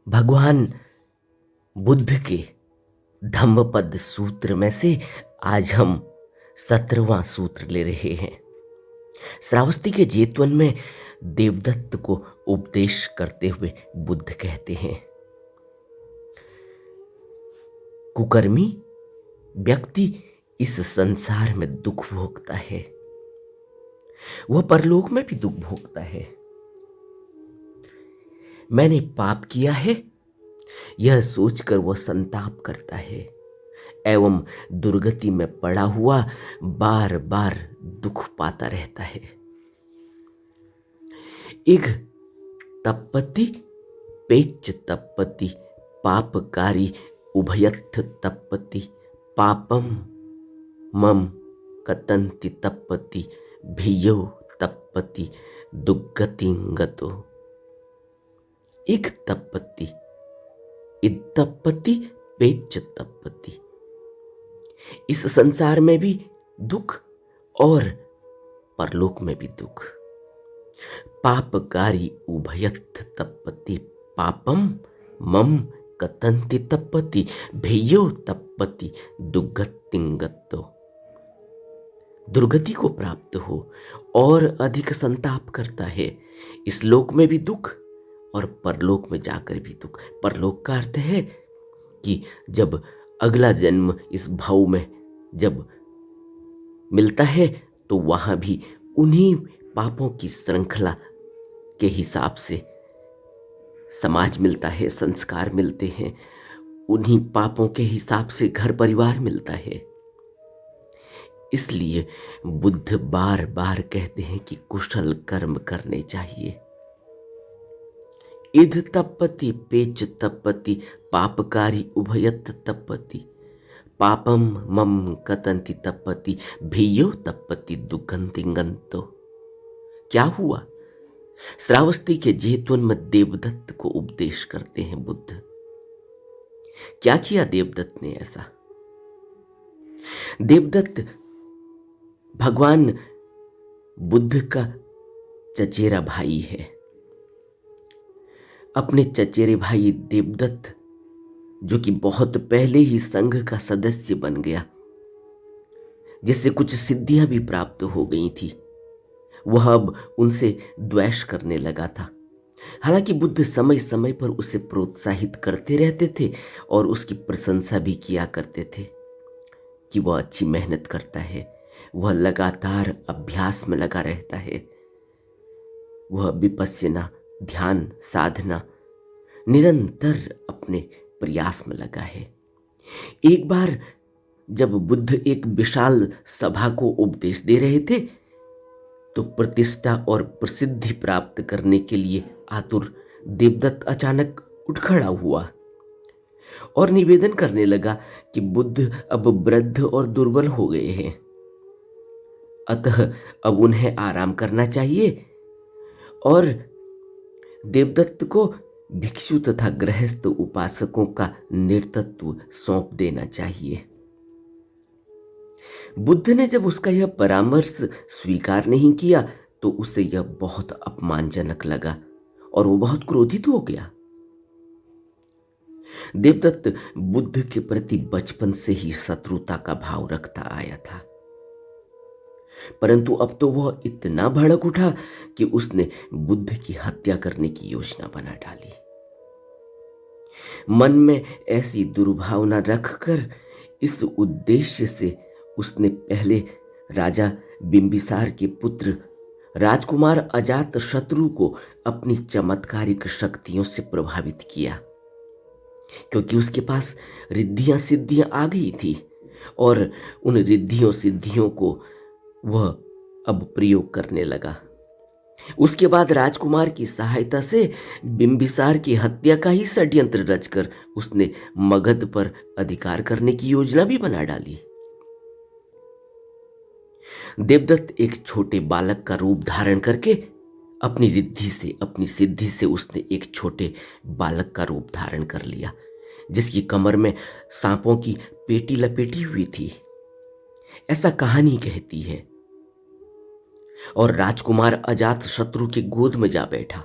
भगवान बुद्ध के धम्मपद सूत्र में से आज हम 17वां सूत्र ले रहे हैं। श्रावस्ती के जेतवन में देवदत्त को उपदेश करते हुए बुद्ध कहते हैं, कुकर्मी व्यक्ति इस संसार में दुख भोगता है, वह परलोक में भी दुख भोगता है। मैंने पाप किया है यह सोचकर वह संताप करता है एवं दुर्गति में पड़ा हुआ बार बार दुख पाता रहता है। इग तपति पेच तपति पापकारी उभयथ तपति पापम मम कतंति तपति भियो तपति दुर्गतिंगतो। इग तपति इद तपति पेच तपति, इस संसार में भी दुख और परलोक में भी दुख। पापकारी उभयथ तपति पापम मम कतंति तपति भेयो तपति दुर्गतिंगतो। दुर्गति को प्राप्त हो और अधिक संताप करता है, इस लोक में भी दुख और परलोक में जाकर भी दुख। परलोक का अर्थ है कि जब अगला जन्म इस भाव में जब मिलता है तो वहां भी उन्हीं पापों की श्रृंखला के हिसाब से समाज मिलता है, संस्कार मिलते हैं, उन्हीं पापों के हिसाब से घर परिवार मिलता है। इसलिए बुद्ध बार बार कहते हैं कि कुशल कर्म करने चाहिए। इध तपति पेच तपति पापकारी उभयत तपति पापम मम कतंति तपति भियो तपति दुगंतिंगंतो। क्या हुआ? श्रावस्ती के जेतवन में देवदत्त को उपदेश करते हैं बुद्ध। क्या किया देवदत्त ने ऐसा? देवदत्त भगवान बुद्ध का चचेरा भाई है। अपने चचेरे भाई देवदत्त, जो कि बहुत पहले ही संघ का सदस्य बन गया, जिससे कुछ सिद्धियां भी प्राप्त हो गई थी, वह अब उनसे द्वेष करने लगा था। हालांकि बुद्ध समय समय पर उसे प्रोत्साहित करते रहते थे और उसकी प्रशंसा भी किया करते थे कि वह अच्छी मेहनत करता है, वह लगातार अभ्यास में लगा रहता है, वह विपश्यना ध्यान साधना निरंतर अपने प्रयास में लगा है। एक बार जब बुद्ध एक विशाल सभा को उपदेश दे रहे थे तो प्रतिष्ठा और प्रसिद्धि प्राप्त करने के लिए आतुर देवदत्त अचानक उठ खड़ा हुआ और निवेदन करने लगा कि बुद्ध अब वृद्ध और दुर्बल हो गए हैं, अतः अब उन्हें आराम करना चाहिए और देवदत्त को भिक्षु तथा गृहस्थ उपासकों का नेतृत्व सौंप देना चाहिए। बुद्ध ने जब उसका यह परामर्श स्वीकार नहीं किया तो उसे यह बहुत अपमानजनक लगा और वो बहुत क्रोधित हो गया। देवदत्त बुद्ध के प्रति बचपन से ही शत्रुता का भाव रखता आया था, परंतु अब तो वह इतना भड़क उठा कि उसने बुद्ध की हत्या करने की योजना बना डाली। मन में ऐसी दुर्भावना रखकर इस उद्देश्य से उसने पहले राजा बिंबिसार के पुत्र राजकुमार अजातशत्रु को अपनी चमत्कारिक शक्तियों से प्रभावित किया, क्योंकि उसके पास रिद्धियां सिद्धियां आ गई थी और उन रिद्धियों सिद्धियों को वह अब प्रयोग करने लगा। उसके बाद राजकुमार की सहायता से बिंबिसार की हत्या का ही षड्यंत्र रचकर उसने मगध पर अधिकार करने की योजना भी बना डाली। देवदत्त एक छोटे बालक का रूप धारण करके अपनी रिद्धि से, अपनी सिद्धि से उसने एक छोटे बालक का रूप धारण कर लिया, जिसकी कमर में सांपों की पेटी लपेटी हुई थी, ऐसा कहानी कहती है। और राजकुमार अजातशत्रु की गोद में जा बैठा।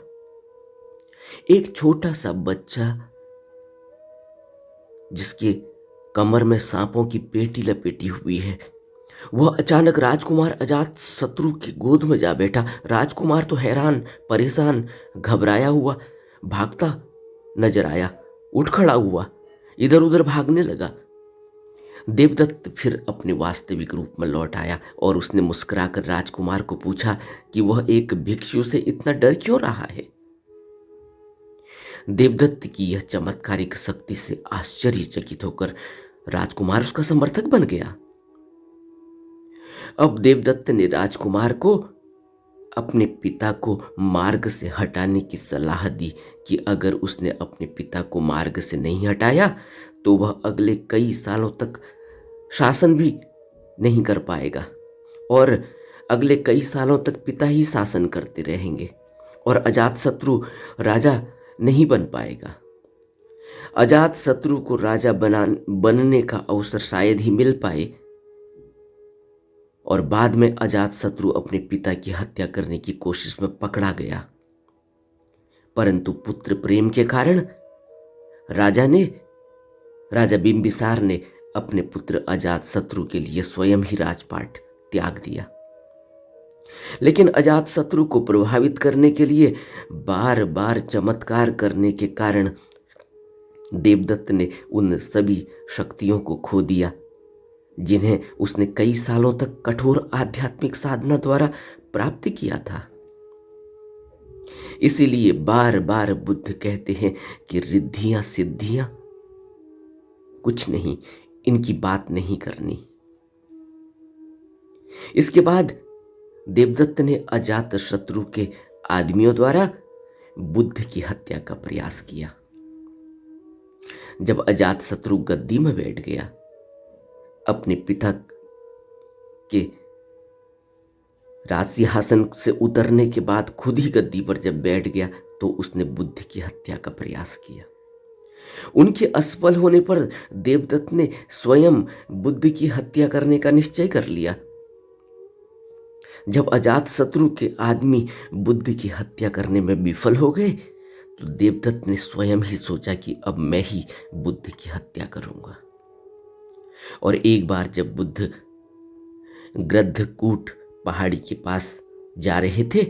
एक छोटा सा बच्चा जिसके कमर में सांपों की पेटी लपेटी हुई है, वह अचानक राजकुमार अजात शत्रु की गोद में जा बैठा। राजकुमार तो हैरान, परेशान, घबराया हुआ भागता नजर आया। उठ खड़ा हुआ, इधर उधर भागने लगा। देवदत्त फिर अपने वास्तविक रूप में लौट आया और उसने मुस्कुराकर राजकुमार को पूछा कि वह एक भिक्षु से इतना डर क्यों रहा है। देवदत्त की यह चमत्कारिक शक्ति से आश्चर्यचकित होकर राजकुमार उसका समर्थक बन गया। अब देवदत्त ने राजकुमार को अपने पिता को मार्ग से हटाने की सलाह दी कि अगर उसने अपने पिता को मार्ग से नहीं हटाया तो वह अगले कई सालों तक शासन भी नहीं कर पाएगा और अगले कई सालों तक पिता ही शासन करते रहेंगे और अजातशत्रु राजा नहीं बन पाएगा। अजातशत्रु को राजा बनने का अवसर शायद ही मिल पाए और बाद में अजातशत्रु अपने पिता की हत्या करने की कोशिश में पकड़ा गया, परंतु पुत्र प्रेम के कारण राजा बिंबिसार ने अपने पुत्र अजातशत्रु के लिए स्वयं ही राजपाट त्याग दिया। लेकिन अजातशत्रु को प्रभावित करने के लिए बार बार चमत्कार करने के कारण देवदत्त ने उन सभी शक्तियों को खो दिया जिन्हें उसने कई सालों तक कठोर आध्यात्मिक साधना द्वारा प्राप्त किया था। इसीलिए बार बार बुद्ध कहते हैं कि रिद्धियां सिद्धियां कुछ नहीं, इनकी बात नहीं करनी। इसके बाद देवदत्त ने अजातशत्रु के आदमियों द्वारा बुद्ध की हत्या का प्रयास किया। जब अजातशत्रु गद्दी में बैठ गया, अपने पिता के राजसिंहासन से उतरने के बाद खुद ही गद्दी पर जब बैठ गया तो उसने बुद्ध की हत्या का प्रयास किया। उनके असफल होने पर देवदत्त ने स्वयं बुद्ध की हत्या करने का निश्चय कर लिया। जब अजातशत्रु के आदमी बुद्ध की हत्या करने में विफल हो गए तो देवदत्त ने स्वयं ही सोचा कि अब मैं ही बुद्ध की हत्या करूंगा। और एक बार जब बुद्ध गृद्धकूट पहाड़ी के पास जा रहे थे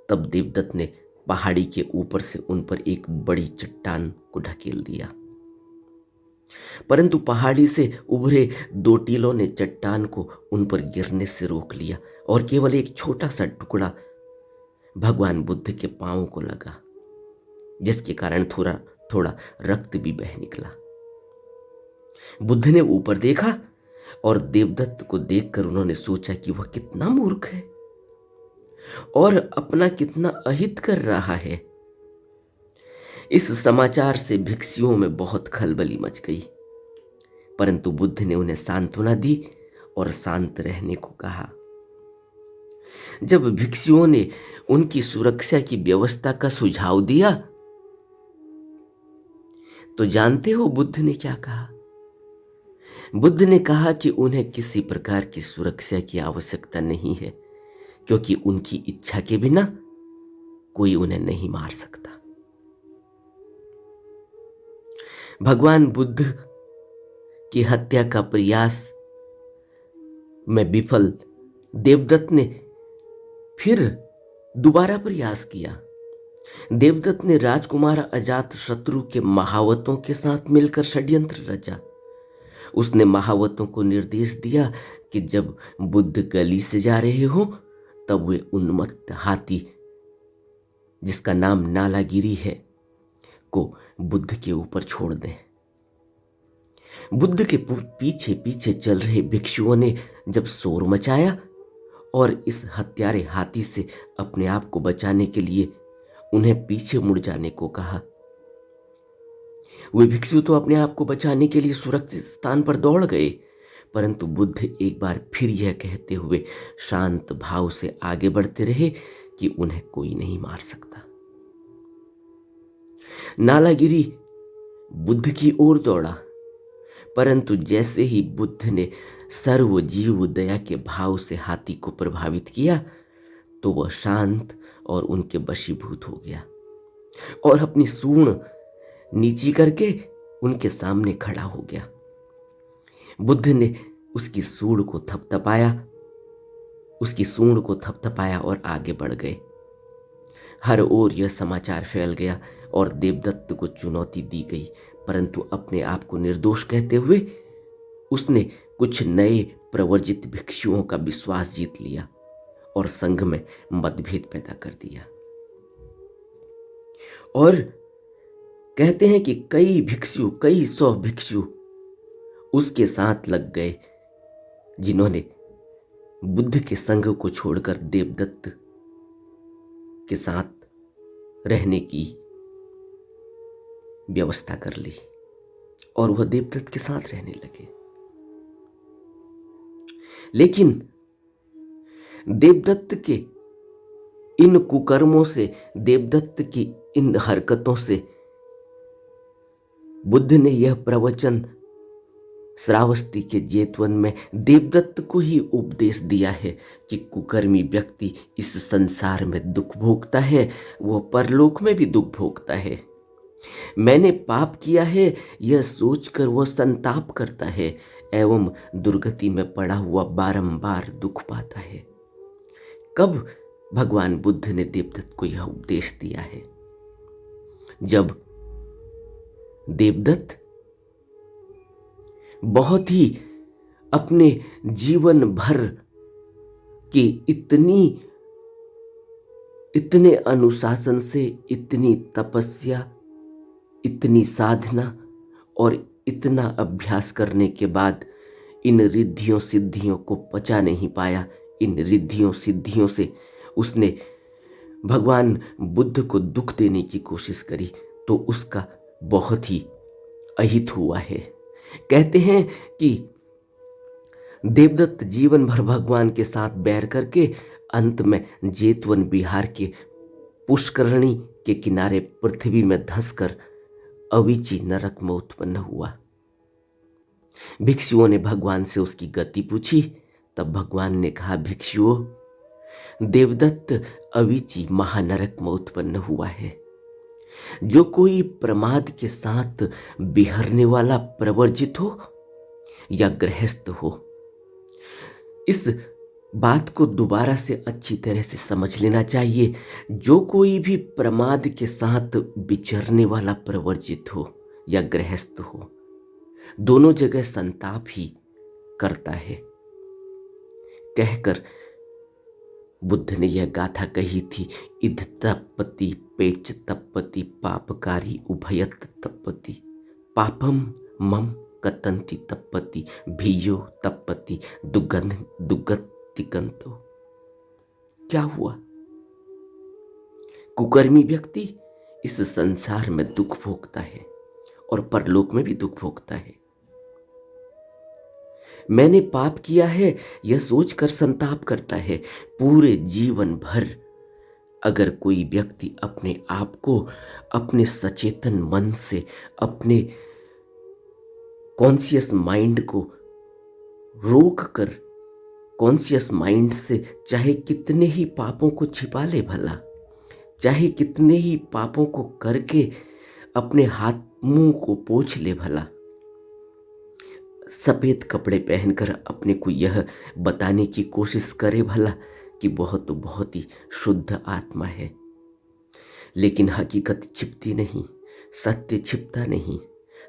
तब देवदत्त ने पहाड़ी के ऊपर से उन पर एक बड़ी चट्टान को ढकेल दिया, परंतु पहाड़ी से उभरे दो टीलों ने चट्टान को उन पर गिरने से रोक लिया और केवल एक छोटा सा टुकड़ा भगवान बुद्ध के पांव को लगा, जिसके कारण थोड़ा थोड़ा रक्त भी बह निकला। बुद्ध ने ऊपर देखा और देवदत्त को देखकर उन्होंने सोचा कि वह कितना मूर्ख है और अपना कितना अहित कर रहा है। इस समाचार से भिक्षुओं में बहुत खलबली मच गई, परंतु बुद्ध ने उन्हें सांत्वना दी और शांत रहने को कहा। जब भिक्षुओं ने उनकी सुरक्षा की व्यवस्था का सुझाव दिया तो जानते हो बुद्ध ने क्या कहा? बुद्ध ने कहा कि उन्हें किसी प्रकार की सुरक्षा की आवश्यकता नहीं है, क्योंकि उनकी इच्छा के बिना कोई उन्हें नहीं मार सकता। भगवान बुद्ध की हत्या का प्रयास में विफल देवदत्त ने फिर दोबारा प्रयास किया। देवदत्त ने राजकुमार अजातशत्रु के महावतों के साथ मिलकर षड्यंत्र रचा। उसने महावतों को निर्देश दिया कि जब बुद्ध गली से जा रहे हो तब वे उन्मत्त हाथी, जिसका नाम नालागिरी है, को बुद्ध के ऊपर छोड़ दें। बुद्ध के पीछे पीछे चल रहे भिक्षुओं ने जब शोर मचाया और इस हत्यारे हाथी से अपने आप को बचाने के लिए उन्हें पीछे मुड़ जाने को कहा, वे भिक्षु तो अपने आप को बचाने के लिए सुरक्षित स्थान पर दौड़ गए, परंतु बुद्ध एक बार फिर यह कहते हुए शांत भाव से आगे बढ़ते रहे कि उन्हें कोई नहीं मार सकता। नालागिरी बुद्ध की ओर दौड़ा, परंतु जैसे ही बुद्ध ने सर्व जीव दया के भाव से हाथी को प्रभावित किया तो वह शांत और उनके वशीभूत हो गया और अपनी सूंड नीची करके उनके सामने खड़ा हो गया। बुद्ध ने उसकी सूंड को थपथपाया और आगे बढ़ गए। हर ओर यह समाचार फैल गया और देवदत्त को चुनौती दी गई, परंतु अपने आप को निर्दोष कहते हुए उसने कुछ नए प्रवर्जित भिक्षुओं का विश्वास जीत लिया और संघ में मतभेद पैदा कर दिया। और कहते हैं कि कई सौ भिक्षु उसके साथ लग गए, जिन्होंने बुद्ध के संघ को छोड़कर देवदत्त के साथ रहने की व्यवस्था कर ली और वह देवदत्त के साथ रहने लगे। लेकिन देवदत्त के इन कुकर्मों से, देवदत्त की इन हरकतों से बुद्ध ने यह प्रवचन श्रावस्ती के जेतवन में देवदत्त को ही उपदेश दिया है कि कुकर्मी व्यक्ति इस संसार में दुख भोगता है, वह परलोक में भी दुख भोगता है। मैंने पाप किया है यह सोचकर वह संताप करता है एवं दुर्गति में पड़ा हुआ बारंबार दुख पाता है। कब भगवान बुद्ध ने देवदत्त को यह उपदेश दिया है? जब देवदत्त बहुत ही अपने जीवन भर की इतने अनुशासन से, इतनी तपस्या, इतनी साधना और इतना अभ्यास करने के बाद इन रिद्धियों सिद्धियों को पचा नहीं पाया। इन रिद्धियों सिद्धियों से उसने भगवान बुद्ध को दुख देने की कोशिश करी तो उसका बहुत ही अहित हुआ है। कहते हैं कि देवदत्त जीवन भर भगवान के साथ बैर करके अंत में जेतवन बिहार के पुष्करणी के किनारे पृथ्वी में धंसकर अविची नरक में उत्पन्न हुआ। भिक्षुओं ने भगवान से उसकी गति पूछी, तब भगवान ने कहा, भिक्षुओं, देवदत्त अविची महानरक में उत्पन्न हुआ है। जो कोई प्रमाद के साथ बिहरने वाला प्रवर्जित हो या गृहस्थ हो, इस बात को दोबारा से अच्छी तरह से समझ लेना चाहिए। जो कोई भी प्रमाद के साथ विचरने वाला प्रवर्जित हो या गृहस्थ हो, दोनों जगह संताप ही करता है। कहकर बुद्ध ने यह गाथा कही थी, इध तपति पेच तपति पापकारी उभयत तपति पापम मम कतंति तपति भीयो तपति दुगतिकंतो। क्या हुआ? कुकर्मी व्यक्ति इस संसार में दुख भोगता है और परलोक में भी दुख भोगता है। मैंने पाप किया है यह सोचकर संताप करता है। पूरे जीवन भर अगर कोई व्यक्ति अपने आप को अपने सचेतन मन से, अपने कॉन्शियस माइंड को रोक कर, कॉन्शियस माइंड से चाहे कितने ही पापों को छिपा ले भला, चाहे कितने ही पापों को करके अपने हाथ मुंह को पोंछ ले भला, सफेद कपड़े पहनकर अपने को यह बताने की कोशिश करे भला कि बहुत ही शुद्ध आत्मा है, लेकिन हकीकत छिपती नहीं, सत्य छिपता नहीं,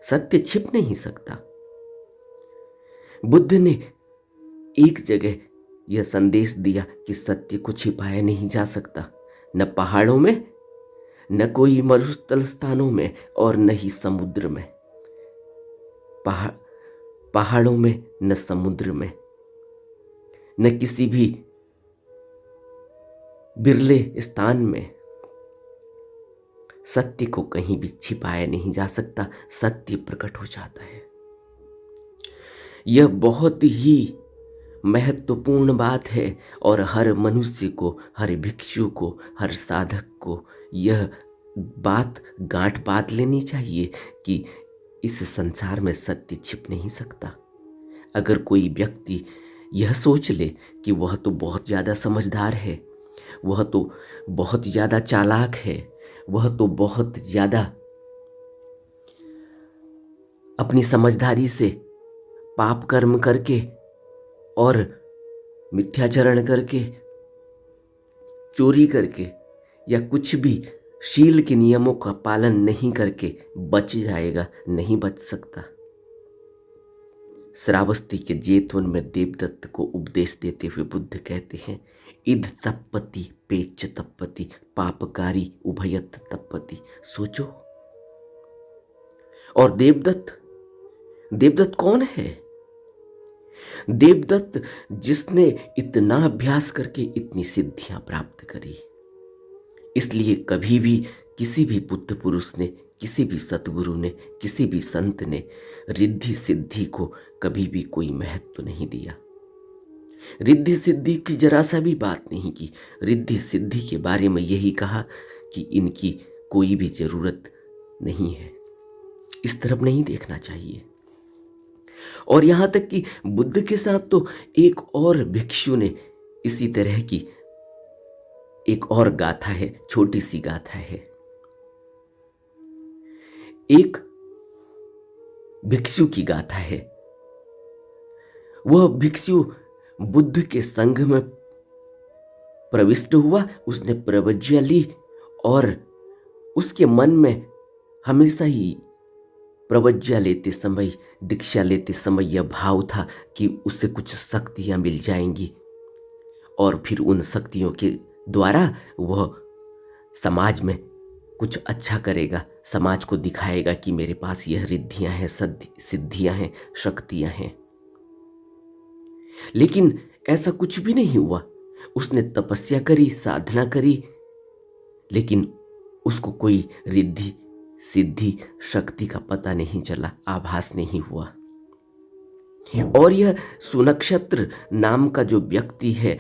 सत्य छिप नहीं सकता। बुद्ध ने एक जगह यह संदेश दिया कि सत्य को छिपाया नहीं जा सकता, न पहाड़ों में, न कोई मरुस्थल स्थानों में और न ही समुद्र में। पहाड़ों में, न समुद्र में, न किसी भी बिरले स्थान में सत्य को कहीं भी छिपाया नहीं जा सकता, सत्य प्रकट हो जाता है। यह बहुत ही महत्वपूर्ण बात है और हर मनुष्य को, हर भिक्षु को, हर साधक को यह बात गांठ बांध लेनी चाहिए कि इस संसार में सत्य छिप नहीं सकता। अगर कोई व्यक्ति यह सोच ले कि वह तो बहुत ज़्यादा समझदार है, वह तो बहुत ज़्यादा चालाक है, वह तो बहुत ज़्यादा अपनी समझदारी से पाप कर्म करके और मिथ्याचरण करके, चोरी करके या कुछ भी शील के नियमों का पालन नहीं करके बच जाएगा, नहीं बच सकता। श्रावस्ती के जेतवन में देवदत्त को उपदेश देते हुए बुद्ध कहते हैं, इद तपति पेच तपति पापकारी उभयत तपति। सोचो। और देवदत्त कौन है? देवदत्त जिसने इतना अभ्यास करके इतनी सिद्धियां प्राप्त करी। इसलिए कभी भी किसी भी बुद्ध पुरुष ने, किसी भी सतगुरु ने, किसी भी संत ने रिद्धि सिद्धि को कभी भी कोई महत्व नहीं दिया। रिद्धि सिद्धि की जरा सा भी बात नहीं की। रिद्धि सिद्धि के बारे में यही कहा कि इनकी कोई भी जरूरत नहीं है, इस तरफ नहीं देखना चाहिए। और यहां तक कि बुद्ध के साथ तो एक और भिक्षु ने इसी तरह की एक और गाथा है, छोटी सी गाथा है। एक भिक्षु की गाथा है। वह भिक्षु बुद्ध के संघ में प्रविष्ट हुआ, उसने प्रवज्ञा ली और उसके मन में हमेशा ही प्रवज्ञा लेते समय, दीक्षा लेते समय यह भाव था कि उससे कुछ शक्तियां मिल जाएंगी और फिर उन शक्तियों के द्वारा वह समाज में कुछ अच्छा करेगा, समाज को दिखाएगा कि मेरे पास यह रिद्धियां हैं, सिद्धियां हैं, शक्तियां हैं। लेकिन ऐसा कुछ भी नहीं हुआ। उसने तपस्या करी, साधना करी, लेकिन उसको कोई रिद्धि सिद्धि शक्ति का पता नहीं चला, आभास नहीं हुआ। और यह सुनक्षत्र नाम का जो व्यक्ति है,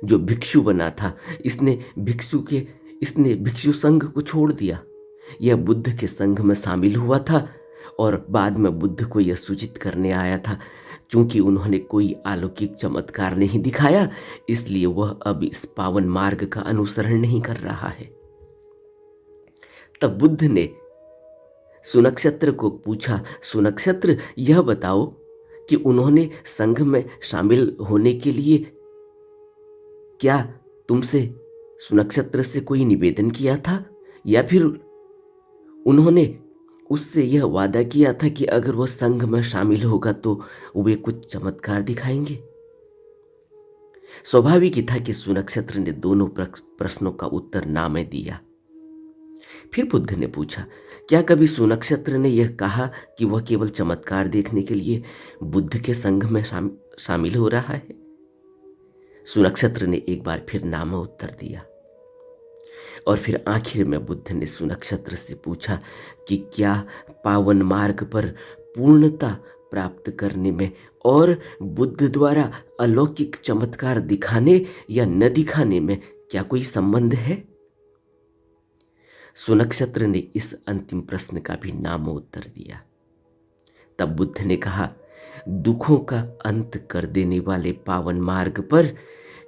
जो भिक्षु बना था, इसने भिक्षु संघ को छोड़ दिया। यह बुद्ध के संघ में शामिल हुआ था और बाद में बुद्ध को यह सूचित करने आया था। चूंकि उन्होंने कोई अलौकिक चमत्कार नहीं दिखाया, इसलिए वह अब इस पावन मार्ग का अनुसरण नहीं कर रहा है। तब बुद्ध ने सुनक्षत्र को पूछा, सुनक्षत्र यह बताओ कि उन्होंने संघ में शामिल होने के लिए क्या तुमसे सुनक्षत्र से कोई निवेदन किया था, या फिर उन्होंने उससे यह वादा किया था कि अगर वह संघ में शामिल होगा तो वे कुछ चमत्कार दिखाएंगे? स्वाभाविक ही था कि सुनक्षत्र ने दोनों प्रश्नों का उत्तर ना में दिया। फिर बुद्ध ने पूछा, क्या कभी सुनक्षत्र ने यह कहा कि वह केवल चमत्कार देखने के लिए बुद्ध के संघ में शामिल हो रहा है? सुनक्षत्र ने एक बार फिर ना में उत्तर दिया। और फिर आखिर में बुद्ध ने सुनक्षत्र से पूछा कि क्या पावन मार्ग पर पूर्णता प्राप्त करने में और बुद्ध द्वारा अलौकिक चमत्कार दिखाने या न दिखाने में क्या कोई संबंध है? सुनक्षत्र ने इस अंतिम प्रश्न का भी नाम उत्तर दिया। तब बुद्ध ने कहा, दुखों का अंत कर देने वाले पावन मार्ग पर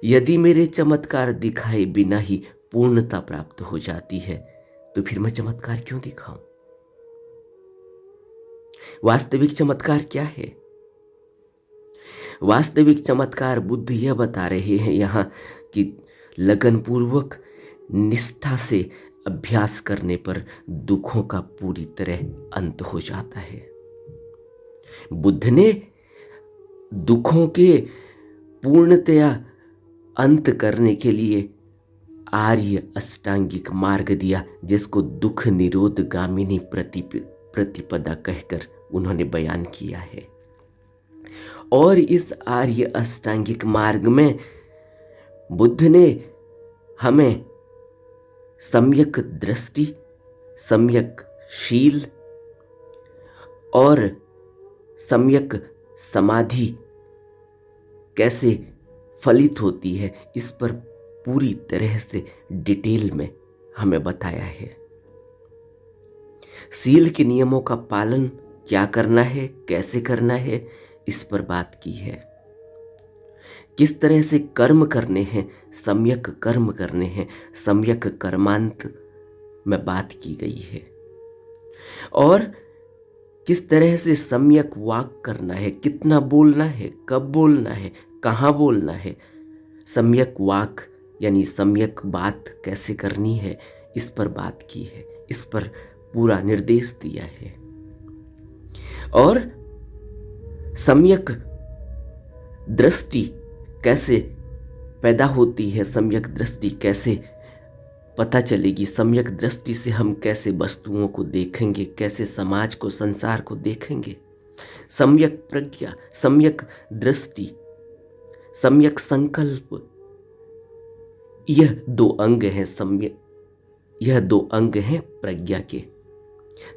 यदि मेरे चमत्कार दिखाए बिना ही पूर्णता प्राप्त हो जाती है, तो फिर मैं चमत्कार क्यों दिखाऊं? वास्तविक चमत्कार क्या है? वास्तविक चमत्कार बुद्ध यह बता रहे हैं यहां कि लगन पूर्वक निष्ठा से अभ्यास करने पर दुखों का पूरी तरह अंत हो जाता है। बुद्ध ने दुखों के पूर्णतया अंत करने के लिए आर्य अष्टांगिक मार्ग दिया, जिसको दुख निरोध गामिनी प्रतिपदा कहकर उन्होंने बयान किया है। और इस आर्य अष्टांगिक मार्ग में बुद्ध ने हमें सम्यक दृष्टि, सम्यक शील और सम्यक समाधि कैसे फलित होती है, इस पर पूरी तरह से डिटेल में हमें बताया है। शील के नियमों का पालन क्या करना है, कैसे करना है, इस पर बात की है। किस तरह से कर्म करने हैं, सम्यक कर्म करने हैं, सम्यक कर्मांत में बात की गई है। और किस तरह से सम्यक वाक करना है, कितना बोलना है, कब बोलना है, कहाँ बोलना है, सम्यक वाक यानी सम्यक बात कैसे करनी है, इस पर बात की है, इस पर पूरा निर्देश दिया है। और सम्यक दृष्टि कैसे पैदा होती है, सम्यक दृष्टि कैसे पता चलेगी, सम्यक दृष्टि से हम कैसे वस्तुओं को देखेंगे, कैसे समाज को, संसार को देखेंगे। सम्यक प्रज्ञा, सम्यक दृष्टि, सम्यक संकल्प, यह दो अंग हैं यह दो अंग हैं प्रज्ञा के।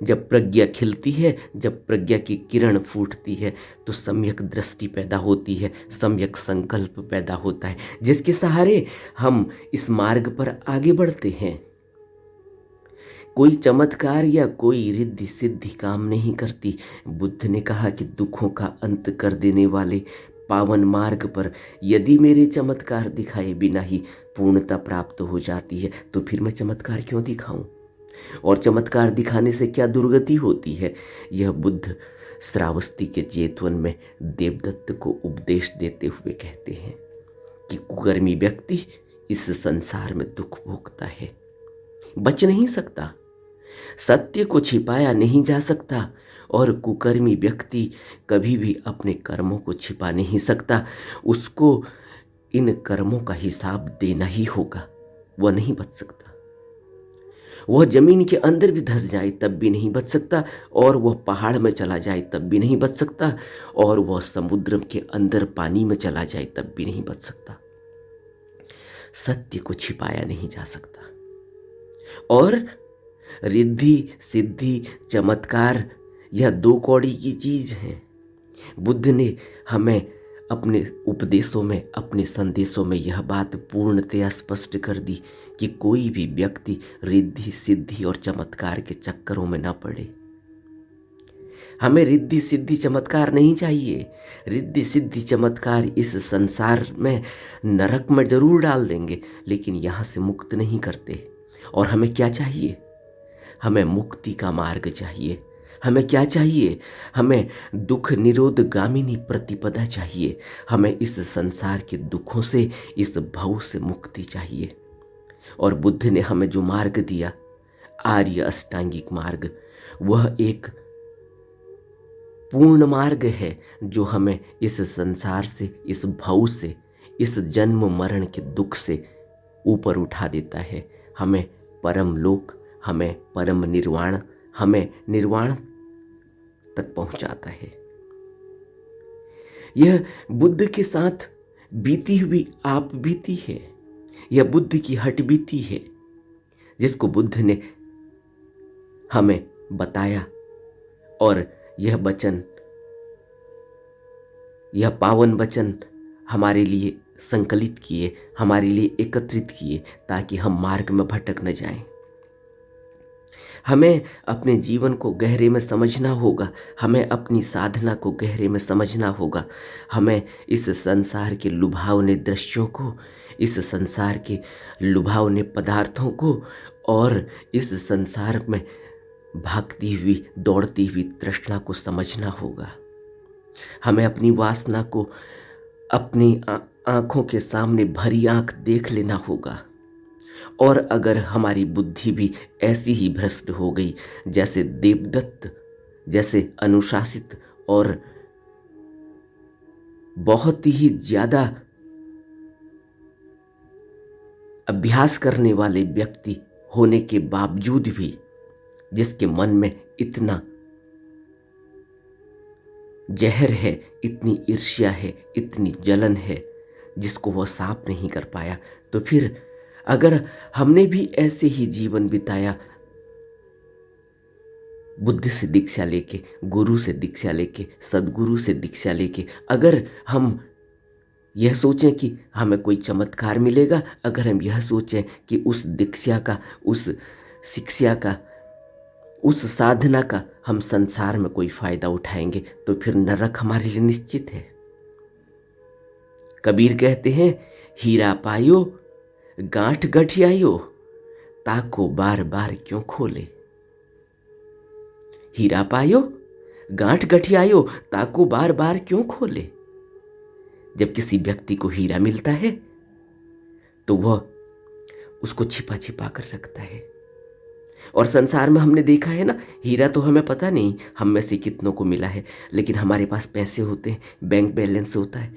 जब प्रज्ञा खिलती है, जब प्रज्ञा की किरण फूटती है, तो सम्यक दृष्टि पैदा होती है, सम्यक संकल्प पैदा होता है, जिसके सहारे हम इस मार्ग पर आगे बढ़ते हैं। कोई चमत्कार या कोई रिद्धि सिद्धि काम नहीं करती। बुद्ध ने कहा कि दुखों का अंत कर देने वाले पावन मार्ग पर यदि मेरे चमत्कार दिखाए बिना ही पूर्णता प्राप्त हो जाती है, तो फिर मैं चमत्कार क्यों दिखाऊं? और चमत्कार दिखाने से क्या दुर्गति होती है? यह बुद्ध श्रावस्ती के जेतवन में देवदत्त को उपदेश देते हुए कहते हैं कि कुकर्मी व्यक्ति इस संसार में दुख भोगता है, बच नहीं सकता, सत्य को छिपाया नहीं जा सकता, और कुकर्मी व्यक्ति कभी भी अपने कर्मों को छिपा नहीं सकता। उसको इन कर्मों का हिसाब देना ही होगा, वह नहीं बच सकता। वह जमीन के अंदर भी धंस जाए तब भी नहीं बच सकता, और वह पहाड़ में चला जाए तब भी नहीं बच सकता, और वह समुद्र के अंदर पानी में चला जाए तब भी नहीं बच सकता। सत्य को छिपाया नहीं जा सकता। और रिद्धि सिद्धि चमत्कार यह दो कौड़ी की चीज है। बुद्ध ने हमें अपने उपदेशों में, अपने संदेशों में यह बात पूर्णतया स्पष्ट कर दी कि कोई भी व्यक्ति रिद्धि सिद्धि और चमत्कार के चक्करों में न पड़े। हमें रिद्धि सिद्धि चमत्कार नहीं चाहिए। रिद्धि सिद्धि चमत्कार इस संसार में नरक में जरूर डाल देंगे, लेकिन यहाँ से मुक्त नहीं करते। और हमें क्या चाहिए? हमें मुक्ति का मार्ग चाहिए। हमें क्या चाहिए? हमें दुख निरोध गामिनी प्रतिपदा चाहिए। हमें इस संसार के दुखों से, इस भव से मुक्ति चाहिए। और बुद्ध ने हमें जो मार्ग दिया, आर्य अष्टांगिक मार्ग, वह एक पूर्ण मार्ग है जो हमें इस संसार से, इस भव से, इस जन्म मरण के दुख से ऊपर उठा देता है। हमें परम लोक, हमें परम निर्वाण, हमें निर्वाण तक पहुंचाता है। यह बुद्ध के साथ बीती हुई आप बीती है। यह बुद्ध की हट बीती है, जिसको बुद्ध ने हमें बताया। और यह वचन, यह पावन वचन हमारे लिए संकलित किए, हमारे लिए एकत्रित किए, ताकि हम मार्ग में भटक न जाएं। हमें अपने जीवन को गहरे में समझना होगा, हमें अपनी साधना को गहरे में समझना होगा। हमें इस संसार के लुभावने दृश्यों को, इस संसार के लुभावने पदार्थों को, और इस संसार में भागती हुई दौड़ती हुई तृष्णा को समझना होगा। हमें अपनी वासना को अपनी आंखों के सामने भरी आंख देख लेना होगा। और अगर हमारी बुद्धि भी ऐसी ही भ्रष्ट हो गई जैसे देवदत्त जैसे अनुशासित और बहुत ही ज्यादा अभ्यास करने वाले व्यक्ति होने के बावजूद भी, जिसके मन में इतना जहर है, इतनी ईर्ष्या है, इतनी जलन है, जिसको वह साफ नहीं कर पाया, तो फिर अगर हमने भी ऐसे ही जीवन बिताया, बुद्ध से दीक्षा लेके, गुरु से दीक्षा लेके, सदगुरु से दीक्षा लेके, अगर हम यह सोचें कि हमें कोई चमत्कार मिलेगा, अगर हम यह सोचें कि उस दीक्षा का, उस शिक्षा का, उस साधना का हम संसार में कोई फायदा उठाएंगे, तो फिर नरक हमारे लिए निश्चित है। कबीर कहते हैं, हीरा पायो गांठ गठियायो, ताको बार बार क्यों खोले। हीरा पायो, गांठ गठियायो ताको बार बार क्यों खोले। जब किसी व्यक्ति को हीरा मिलता है तो वह उसको छिपा छिपा कर रखता है। और संसार में हमने देखा है ना, हीरा तो हमें पता नहीं हम में से कितनों को मिला है, लेकिन हमारे पास पैसे होते हैं, बैंक बैलेंस होता है,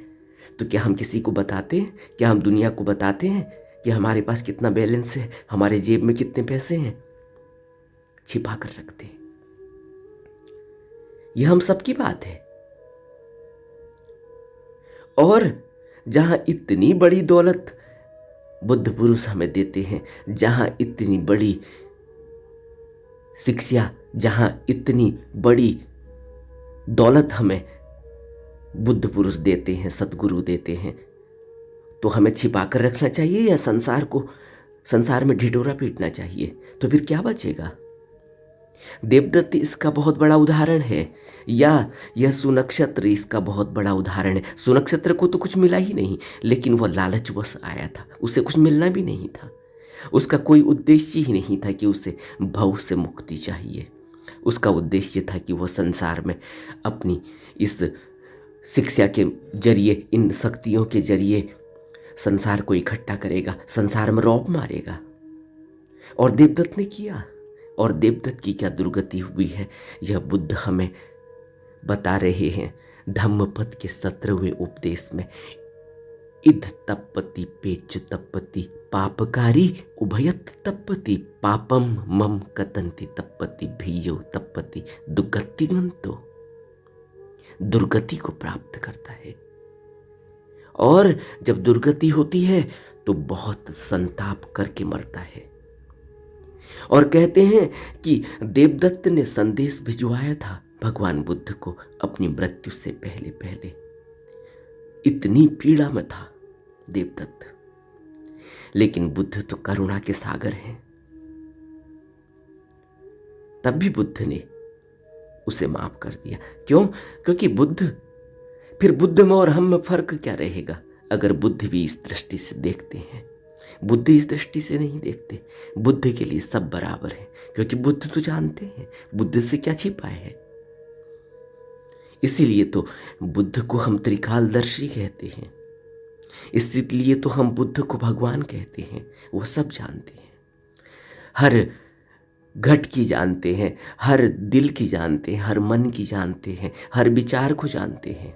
तो क्या हम किसी को बताते हैं? क्या हम दुनिया को बताते हैं कि हमारे पास कितना बैलेंस है, हमारे जेब में कितने पैसे हैं? छिपा कर रखते हैं। यह हम सबकी बात है। और जहां इतनी बड़ी दौलत बुद्ध पुरुष हमें देते हैं, जहां इतनी बड़ी शिक्षा, जहां इतनी बड़ी दौलत हमें बुद्ध पुरुष देते हैं, सतगुरु देते हैं, तो हमें छिपा कर रखना चाहिए या संसार में ढिढोरा पीटना चाहिए? तो फिर क्या बचेगा? देवदत्त इसका बहुत बड़ा उदाहरण है, या यह सुनक्षत्र इसका बहुत बड़ा उदाहरण है। सुनक्षत्र को तो कुछ मिला ही नहीं, लेकिन वह लालचवश आया था, उसे कुछ मिलना भी नहीं था, उसका कोई उद्देश्य ही नहीं था कि उसे भव से मुक्ति चाहिए। उसका उद्देश्य था कि वह संसार में अपनी इस शिक्षा के जरिए, इन शक्तियों के जरिए संसार को इकट्ठा करेगा, संसार में रौब मारेगा। और देवदत्त ने किया। और देवदत्त की क्या दुर्गति हुई है, यह बुद्ध हमें बता रहे हैं धम्मपद के 17वें उपदेश में। इद तपति पेच तपति पापकारी उभयत तपति पापम मम कतंति तपति भीयो तपति दुर्गतिगंतो। दुर्गति को प्राप्त करता है, और जब दुर्गति होती है तो बहुत संताप करके मरता है। और कहते हैं कि देवदत्त ने संदेश भिजवाया था भगवान बुद्ध को अपनी मृत्यु से पहले पहले। इतनी पीड़ा में था देवदत्त, लेकिन बुद्ध तो करुणा के सागर हैं। तब भी बुद्ध ने उसे माफ कर दिया। क्यों? क्योंकि फिर बुद्ध में और हम में फर्क क्या रहेगा? अगर बुद्ध भी इस दृष्टि से देखते हैं। बुद्ध इस दृष्टि से नहीं देखते। बुद्ध के लिए सब बराबर है, क्योंकि बुद्ध तो जानते हैं बुद्ध से क्या छिपा है। इसीलिए तो बुद्ध को हम त्रिकालदर्शी कहते हैं, इसलिए तो हम बुद्ध को भगवान कहते हैं। वो सब जानते हैं, हर घट की जानते हैं, हर दिल की जानते हैं, हर मन की जानते हैं, हर विचार को जानते हैं।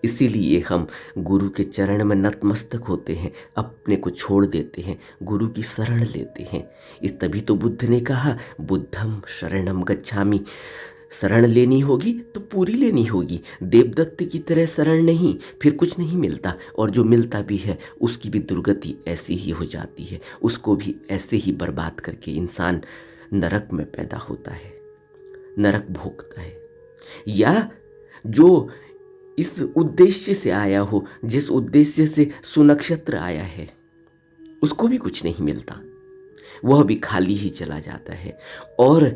इसीलिए हम गुरु के चरण में नतमस्तक होते हैं, अपने को छोड़ देते हैं, गुरु की शरण लेते हैं। इस तभी तो बुद्ध ने कहा बुद्धम शरणम गच्छामि। शरण लेनी होगी तो पूरी लेनी होगी। देवदत्त की तरह शरण नहीं, फिर कुछ नहीं मिलता, और जो मिलता भी है उसकी भी दुर्गति ऐसी ही हो जाती है। उसको भी ऐसे ही बर्बाद करके इंसान नरक में पैदा होता है, नरक भोगता है। या जो इस उद्देश्य से आया हो, जिस उद्देश्य से सुनक्षत्र आया है, उसको भी कुछ नहीं मिलता, वह भी खाली ही चला जाता है। और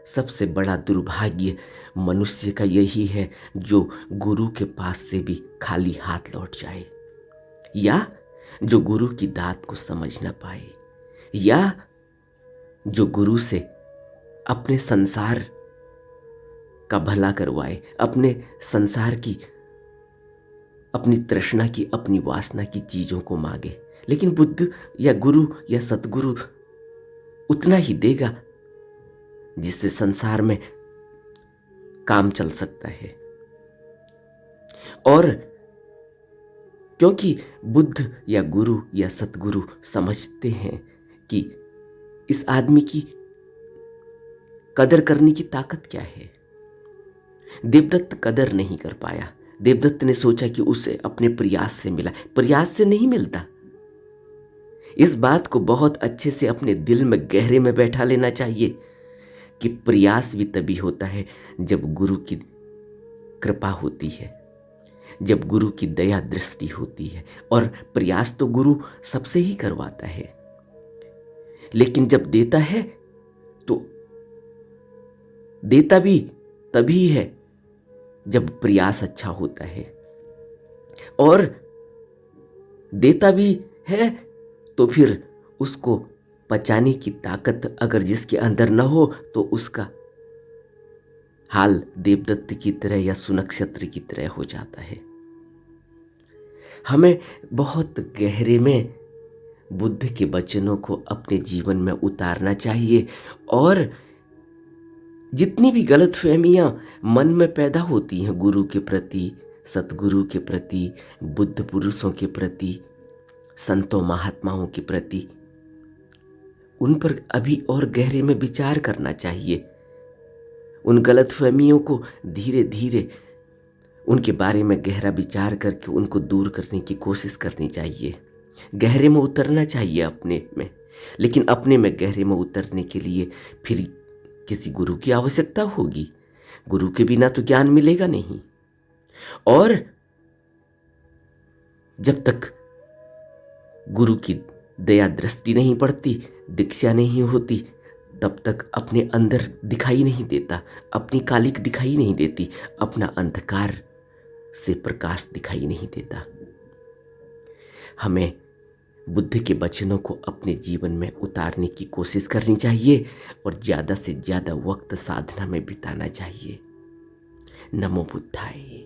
सबसे बड़ा दुर्भाग्य मनुष्य का यही है जो गुरु के पास से भी खाली हाथ लौट जाए, या जो गुरु की दात को समझ ना पाए, या जो गुरु से अपने संसार का भला करवाए, अपने संसार की, अपनी तृष्णा की, अपनी वासना की चीजों को मांगे। लेकिन बुद्ध या गुरु या सतगुरु उतना ही देगा जिससे संसार में काम चल सकता है। और क्योंकि बुद्ध या गुरु या सतगुरु समझते हैं कि इस आदमी की कदर करने की ताकत क्या है। देवदत्त कदर नहीं कर पाया। देवदत्त ने सोचा कि उसे अपने प्रयास से मिला, प्रयास से नहीं मिलता। इस बात को बहुत अच्छे से अपने दिल में गहरे में बैठा लेना चाहिए कि प्रयास भी तभी होता है जब गुरु की कृपा होती है, जब गुरु की दया दृष्टि होती है। और प्रयास तो गुरु सबसे ही करवाता है, लेकिन जब देता है तो देता भी तभी है जब प्रयास अच्छा होता है, और देता भी है तो फिर उसको पचाने की ताकत अगर जिसके अंदर न हो तो उसका हाल देवदत्त की तरह या सुनक्षत्र की तरह हो जाता है। हमें बहुत गहरे में बुद्ध के वचनों को अपने जीवन में उतारना चाहिए और जितनी भी गलतफहमियां मन में पैदा होती हैं गुरु के प्रति, सतगुरु के प्रति, बुद्ध पुरुषों के प्रति, संतों महात्माओं के प्रति, उन पर अभी और गहरे में विचार करना चाहिए। उन गलतफहमियों को धीरे धीरे उनके बारे में गहरा विचार करके उनको दूर करने की कोशिश करनी चाहिए। गहरे में उतरना चाहिए अपने में, लेकिन अपने में गहरे में उतरने के लिए फिर किसी गुरु की आवश्यकता होगी। गुरु के बिना तो ज्ञान मिलेगा नहीं। और जब तक गुरु की दया दृष्टि नहीं पड़ती, दीक्षा नहीं होती, तब तक अपने अंदर दिखाई नहीं देता, अपनी कालिक दिखाई नहीं देती, अपना अंधकार से प्रकाश दिखाई नहीं देता। हमें बुद्ध के वचनों को अपने जीवन में उतारने की कोशिश करनी चाहिए और ज़्यादा से ज़्यादा वक्त साधना में बिताना चाहिए। नमो बुद्धाय।